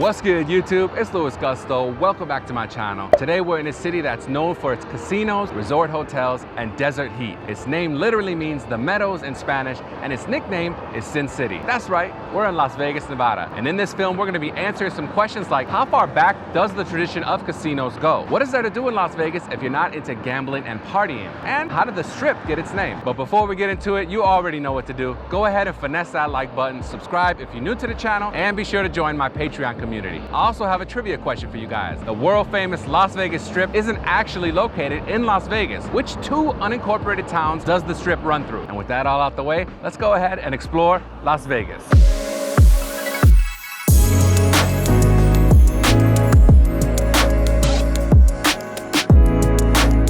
What's good, YouTube? It's Luis Gusto. Welcome back to my channel. Today we're in a city that's known for its casinos, resort hotels, and desert heat. Its name literally means the meadows in Spanish, and its nickname is Sin City. That's right, we're in Las Vegas, Nevada. And in this film, we're gonna be answering some questions like, how far back does the tradition of casinos go? What is there to do in Las Vegas if you're not into gambling and partying? And how did the Strip get its name? But before we get into it, you already know what to do. Go ahead and finesse that like button, subscribe if you're new to the channel, and be sure to join my Patreon community. I also have a trivia question for you guys. The world famous Las Vegas Strip isn't actually located in Las Vegas. Which two unincorporated towns does the Strip run through? And with that all out the way, let's go ahead and explore Las Vegas.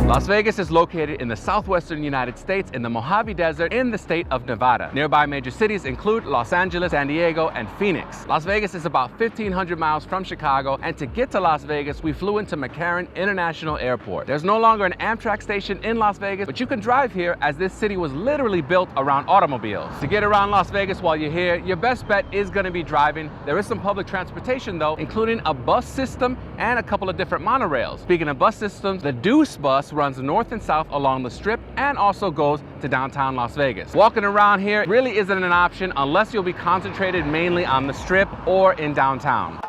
Las Vegas is located in the southwestern United States in the Mojave Desert in the state of Nevada. Nearby major cities include Los Angeles, San Diego, and Phoenix. Las Vegas is about 1,500 miles from Chicago, and to get to Las Vegas, we flew into McCarran International Airport. There's no longer an Amtrak station in Las Vegas, but you can drive here as this city was literally built around automobiles. To get around Las Vegas while you're here, your best bet is going to be driving. There is some public transportation though, including a bus system and a couple of different monorails. Speaking of bus systems, the Deuce bus runs north and south along the Strip and also goes to downtown Las Vegas. Walking around here really isn't an option unless you'll be concentrated mainly on the Strip or in downtown.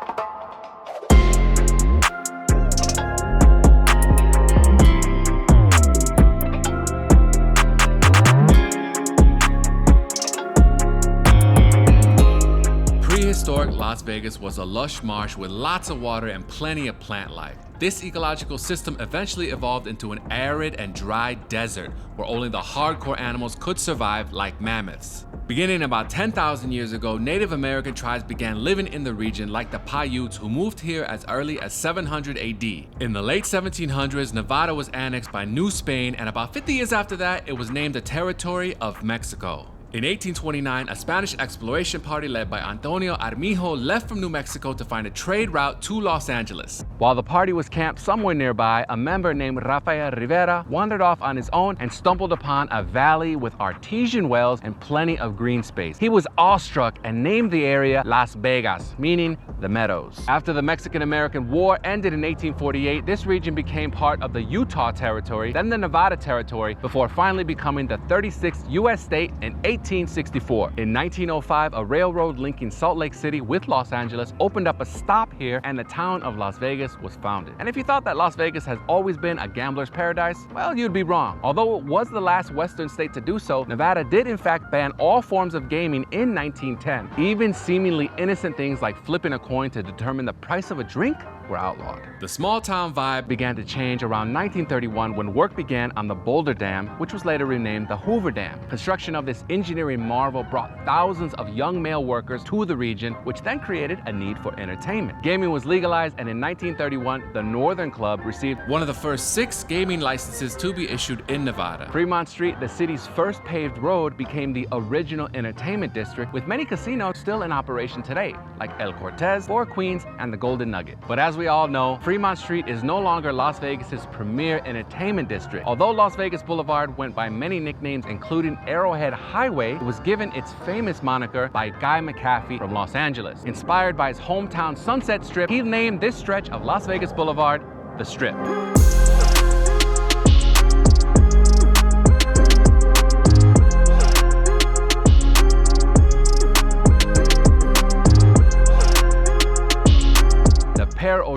Prehistoric Las Vegas was a lush marsh with lots of water and plenty of plant life. This ecological system eventually evolved into an arid and dry desert where only the hardcore animals could survive, like mammoths. Beginning about 10,000 years ago, Native American tribes began living in the region, like the Paiutes, who moved here as early as 700 AD. In the late 1700s, Nevada was annexed by New Spain, and about 50 years after that, it was named the Territory of Mexico. In 1829, a Spanish exploration party led by Antonio Armijo left from New Mexico to find a trade route to Los Angeles. While the party was camped somewhere nearby, a member named Rafael Rivera wandered off on his own and stumbled upon a valley with artesian wells and plenty of green space. He was awestruck and named the area Las Vegas, meaning the meadows. After the Mexican-American War ended in 1848, this region became part of the Utah Territory, then the Nevada Territory, before finally becoming the 36th U.S. state in 1864. In 1905, a railroad linking Salt Lake City with Los Angeles opened up a stop here, and the town of Las Vegas was founded. And if you thought that Las Vegas has always been a gambler's paradise, well, you'd be wrong. Although it was the last Western state to do so, Nevada did in fact ban all forms of gaming in 1910. Even seemingly innocent things like flipping a coin to determine the price of a drink were outlawed. The small town vibe began to change around 1931 when work began on the Boulder Dam, which was later renamed the Hoover Dam. Construction of this engineering marvel brought thousands of young male workers to the region, which then created a need for entertainment. Gaming was legalized, and in 1931, the Northern Club received one of the first 6 gaming licenses to be issued in Nevada. Fremont Street, the city's first paved road, became the original entertainment district, with many casinos still in operation today, like El Cortez, Four Queens, and the Golden Nugget. But as we all know, Fremont Street is no longer Las Vegas's premier entertainment district. Although Las Vegas Boulevard went by many nicknames, including Arrowhead Highway, it was given its famous moniker by Guy McCaffey from Los Angeles. Inspired by his hometown Sunset Strip, he named this stretch of Las Vegas Boulevard the Strip.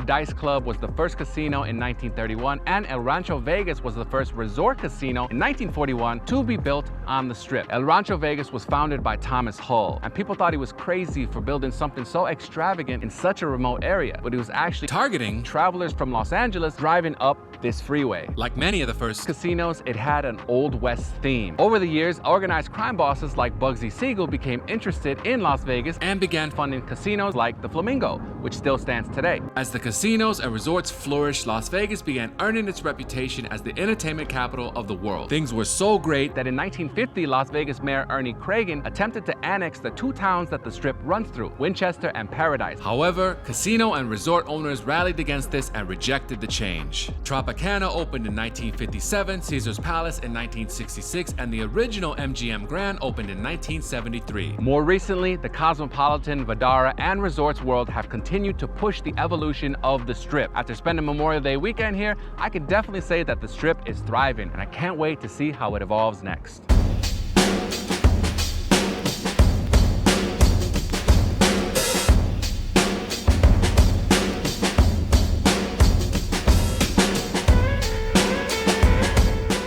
Dice Club was the first casino in 1931, and El Rancho Vegas was the first resort casino in 1941 to be built on the Strip. El Rancho Vegas was founded by Thomas Hull, and people thought he was crazy for building something so extravagant in such a remote area, but he was actually targeting travelers from Los Angeles driving up this freeway. Like many of the first casinos, it had an Old West theme. Over the years, organized crime bosses like Bugsy Siegel became interested in Las Vegas and began funding casinos like the Flamingo, which still stands today. As As the casinos and resorts flourished, Las Vegas began earning its reputation as the entertainment capital of the world. Things were so great that in 1950, Las Vegas Mayor Ernie Cragen attempted to annex the two towns that the Strip runs through, Winchester and Paradise. However, casino and resort owners rallied against this and rejected the change. Tropicana opened in 1957, Caesar's Palace in 1966, and the original MGM Grand opened in 1973. More recently, the Cosmopolitan, Vdara, and Resorts World have continued to push the evolution of the Strip. After spending Memorial Day weekend here, I can definitely say that the Strip is thriving, and I can't wait to see how it evolves next.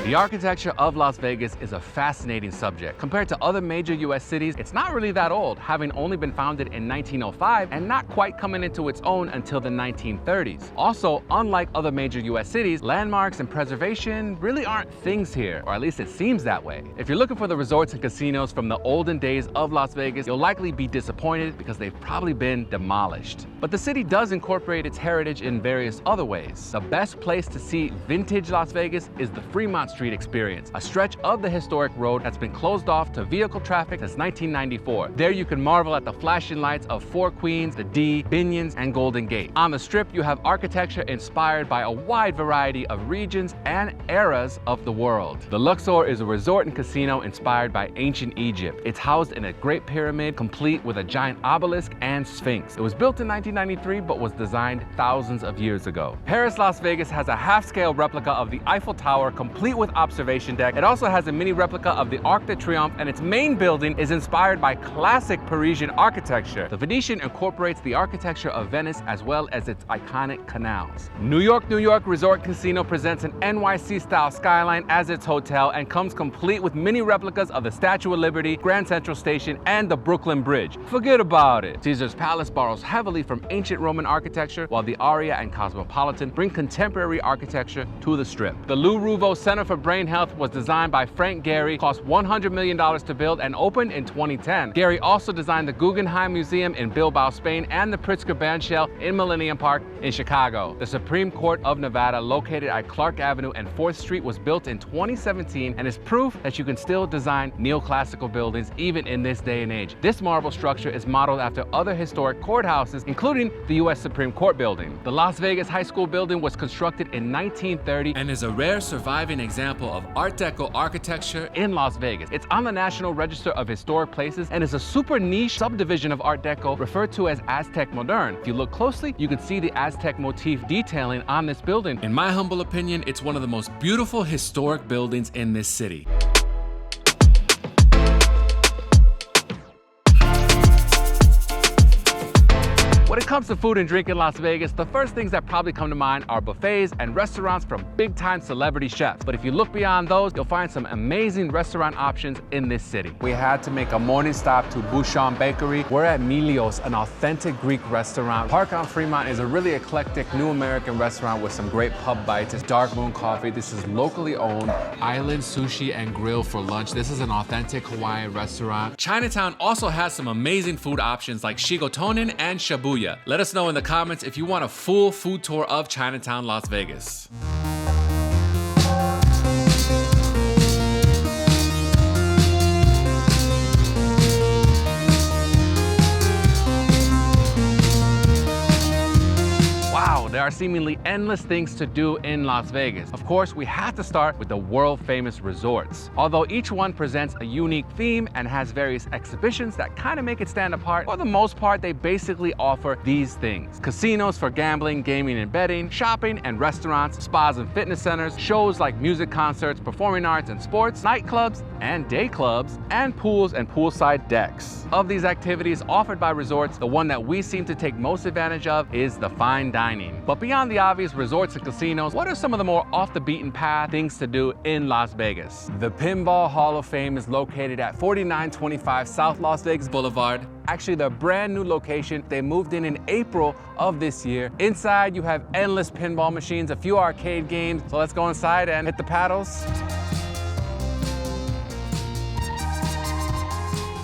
The architecture of Las Vegas is a fascinating subject. Compared to other major US cities, it's not really that old, having only been founded in 1905 and not quite coming into its own until the 1930s. Also, unlike other major US cities, landmarks and preservation really aren't things here, or at least it seems that way. If you're looking for the resorts and casinos from the olden days of Las Vegas, you'll likely be disappointed because they've probably been demolished. But the city does incorporate its heritage in various other ways. The best place to see vintage Las Vegas is the Fremont Street Experience, a stretch of the historic road that's been closed off to vehicle traffic since 1994. There you can marvel at the flashing lights of Four Queens, the D, Binions, and Golden Gate. On the Strip, you have architecture inspired by a wide variety of regions and eras of the world. The Luxor is a resort and casino inspired by ancient Egypt. It's housed in a Great Pyramid, complete with a giant obelisk and sphinx. It was built in 1993, but was designed thousands of years ago. Paris Las Vegas has a half-scale replica of the Eiffel Tower, complete with observation deck. It also has a mini replica of the Arc de Triomphe, and its main building is inspired by classic Parisian architecture. The Venetian incorporates the architecture of Venice as well as its iconic canals. New York Resort Casino presents an NYC-style skyline as its hotel and comes complete with mini replicas of the Statue of Liberty, Grand Central Station, and the Brooklyn Bridge. Forget about it. Caesar's Palace borrows heavily from ancient Roman architecture, while the Aria and Cosmopolitan bring contemporary architecture to the Strip. The Lou Ruvo Center for Brain Health was designed by Frank Gehry, cost $100 million to build, and opened in 2010. Gehry also designed the Guggenheim Museum in Bilbao, Spain, and the Pritzker Bandshell in Millennium Park in Chicago. The Supreme Court of Nevada, located at Clark Avenue and 4th Street, was built in 2017 and is proof that you can still design neoclassical buildings even in this day and age. This marble structure is modeled after other historic courthouses, including the U.S. Supreme Court building. The Las Vegas High School building was constructed in 1930 and is a rare surviving example of Art Deco architecture in Las Vegas. It's on the National Register of Historic Places and is a super niche subdivision of Art Deco referred to as Aztec Modern. If you look closely, you can see the Aztec motif detailing on this building. In my humble opinion, it's one of the most beautiful historic buildings in this city. When it comes to food and drink in Las Vegas, the first things that probably come to mind are buffets and restaurants from big-time celebrity chefs. But if you look beyond those, you'll find some amazing restaurant options in this city. We had to make a morning stop to Bouchon Bakery. We're at Milios, an authentic Greek restaurant. Park on Fremont is a really eclectic new American restaurant with some great pub bites. It's Dark Moon Coffee. This is locally owned. Island Sushi and Grill for lunch. This is an authentic Hawaiian restaurant. Chinatown also has some amazing food options like Shigotonin and Shabuya. Let us know in the comments if you want a full food tour of Chinatown, Las Vegas. There are seemingly endless things to do in Las Vegas. Of course, we have to start with the world-famous resorts. Although each one presents a unique theme and has various exhibitions that kind of make it stand apart, for the most part, they basically offer these things: casinos for gambling, gaming, and betting, shopping and restaurants, spas and fitness centers, shows like music concerts, performing arts and sports, nightclubs and day clubs, and pools and poolside decks. Of these activities offered by resorts, the one that we seem to take most advantage of is the fine dining. But beyond the obvious resorts and casinos, what are some of the more off the beaten path things to do in Las Vegas? The Pinball Hall of Fame is located at 4925 South Las Vegas Boulevard. Actually, their brand new location. They moved in April of this year. Inside, you have endless pinball machines, a few arcade games. So let's go inside and hit the paddles.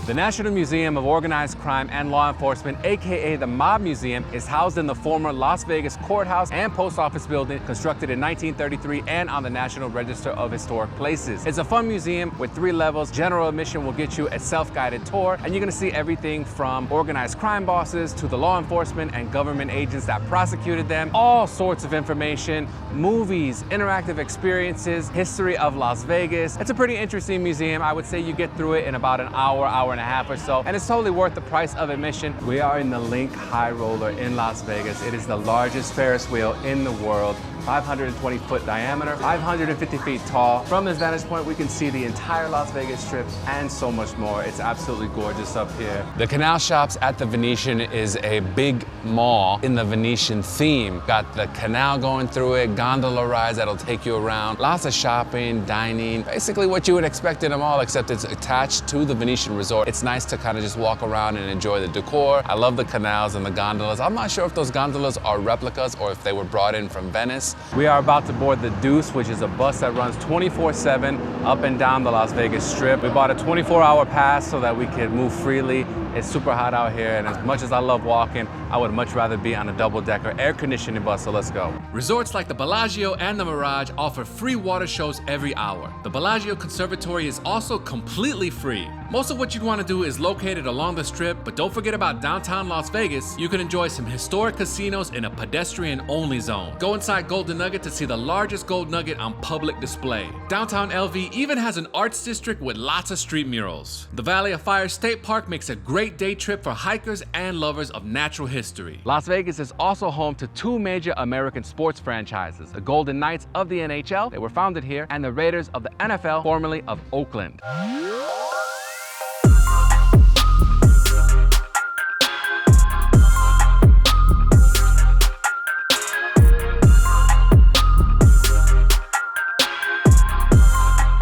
The National Museum of Organized Crime and Law Enforcement, aka the Mob Museum, is housed in the former Las Vegas courthouse and post office building constructed in 1933 and on the National Register of Historic Places. It's a fun museum with 3 levels. General admission will get you a self-guided tour, and you're gonna see everything from organized crime bosses to the law enforcement and government agents that prosecuted them, all sorts of information, movies, interactive experiences, history of Las Vegas. It's a pretty interesting museum. I would say you get through it in about an hour and a half or so, and it's totally worth the price of admission. We are in the Link High Roller in Las Vegas. It is the largest Ferris wheel in the world. 520-foot diameter, 550 feet tall. From this vantage point, we can see the entire Las Vegas Strip and so much more. It's absolutely gorgeous up here. The Canal Shops at the Venetian is a big mall in the Venetian theme. Got the canal going through it, gondola rides that'll take you around. Lots of shopping, dining, basically what you would expect in a mall, except it's attached to the Venetian resort. It's nice to kind of just walk around and enjoy the decor. I love the canals and the gondolas. I'm not sure if those gondolas are replicas or if they were brought in from Venice. We are about to board the Deuce, which is a bus that runs 24/7 up and down the Las Vegas Strip. We bought a 24-hour pass so that we could move freely. It's super hot out here, and as much as I love walking, I would much rather be on a double-decker air-conditioning bus, so let's go. Resorts like the Bellagio and the Mirage offer free water shows every hour. The Bellagio Conservatory is also completely free. Most of what you'd want to do is located along the Strip, but don't forget about downtown Las Vegas. You can enjoy some historic casinos in a pedestrian-only zone. Go inside Golden Nugget to see the largest gold nugget on public display. Downtown LV even has an arts district with lots of street murals. The Valley of Fire State Park makes a great day trip for hikers and lovers of natural history. Las Vegas is also home to 2 major American sports franchises, the Golden Knights of the NHL, they were founded here, and the Raiders of the NFL, formerly of Oakland.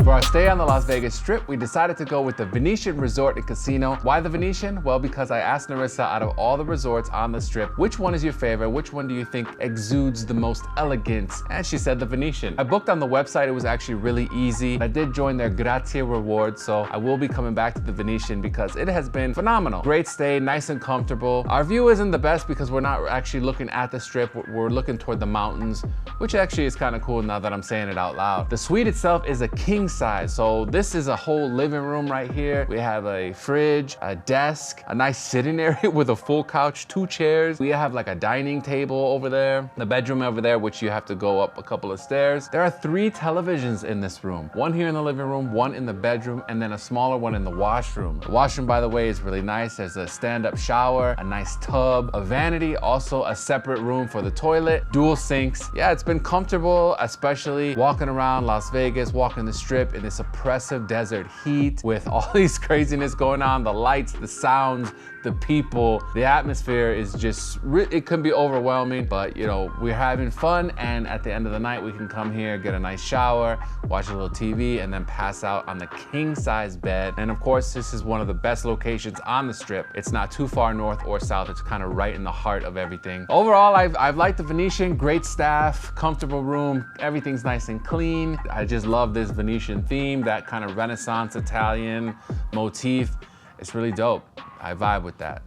For our stay on the Las Vegas Strip, we decided to go with the Venetian Resort and Casino. Why the Venetian? Well, because I asked Narissa, out of all the resorts on the Strip, which one is your favorite? Which one do you think exudes the most elegance? And she said the Venetian. I booked on the website. It was actually really easy. I did join their Grazie reward, so I will be coming back to the Venetian because it has been phenomenal. Great stay, nice and comfortable. Our view isn't the best because we're not actually looking at the Strip. We're looking toward the mountains, which actually is kind of cool now that I'm saying it out loud. The suite itself is a king size, so this is a whole living room right here. We have a fridge, a desk, a nice sitting area with a full couch, 2 chairs. We have like a dining table over there, the bedroom over there, which you have to go up a couple of stairs. There are 3 televisions in this room. 1 here in the living room, 1 in the bedroom, and then a smaller one in the washroom. The washroom, by the way, is really nice. There's a stand-up shower, a nice tub, a vanity, also a separate room for the toilet, dual sinks. Yeah, it's been comfortable, especially walking around Las Vegas, walking the Strip in this oppressive desert heat with all these craziness going on, the lights, the sounds, the people, the atmosphere is just, it can be overwhelming, but you know, we're having fun, and at the end of the night, we can come here, get a nice shower, watch a little TV, and then pass out on the king-size bed. And of course, this is one of the best locations on the Strip. It's not too far north or south. It's kind of right in the heart of everything. Overall, I've liked the Venetian. Great staff, comfortable room, everything's nice and clean. I just love this Venetian theme, that kind of Renaissance Italian motif. It's really dope. I vibe with that.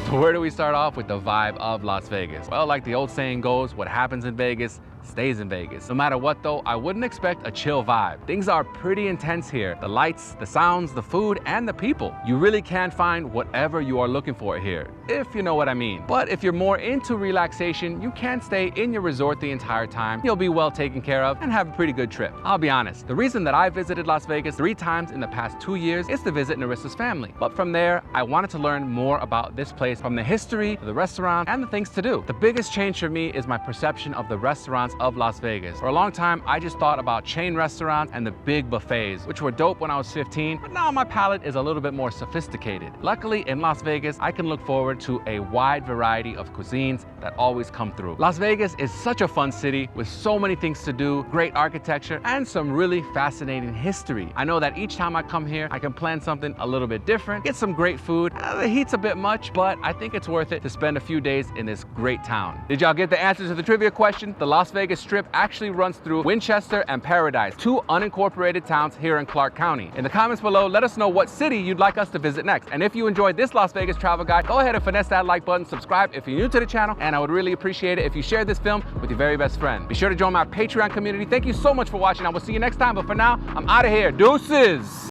So where do we start off with the vibe of Las Vegas? Well, like the old saying goes, what happens in Vegas stays in Vegas. No matter what though, I wouldn't expect a chill vibe. Things are pretty intense here. The lights, the sounds, the food, and the people. You really can find whatever you are looking for here, if you know what I mean. But if you're more into relaxation, you can stay in your resort the entire time. You'll be well taken care of and have a pretty good trip. I'll be honest, the reason that I visited Las Vegas 3 times in the past 2 years is to visit Narissa's family. But from there, I wanted to learn more about this place, from the history, the restaurant, and the things to do. The biggest change for me is my perception of the restaurants of Las Vegas. For a long time, I just thought about chain restaurants and the big buffets, which were dope when I was 15, but now my palate is a little bit more sophisticated. Luckily, in Las Vegas, I can look forward to a wide variety of cuisines that always come through. Las Vegas is such a fun city with so many things to do, great architecture, and some really fascinating history. I know that each time I come here, I can plan something a little bit different, get some great food. The heat's a bit much, but I think it's worth it to spend a few days in this great town. Did y'all get the answer to the trivia question? The Las Vegas Vegas Strip actually runs through Winchester and Paradise, two unincorporated towns here in Clark County. In the comments below, let us know what city you'd like us to visit next. And if you enjoyed this Las Vegas travel guide, go ahead and finesse that like button, subscribe if you're new to the channel, and I would really appreciate it if you share this film with your very best friend. Be sure to join my Patreon community. Thank you so much for watching. I will see you next time, but for now, I'm out of here. Deuces!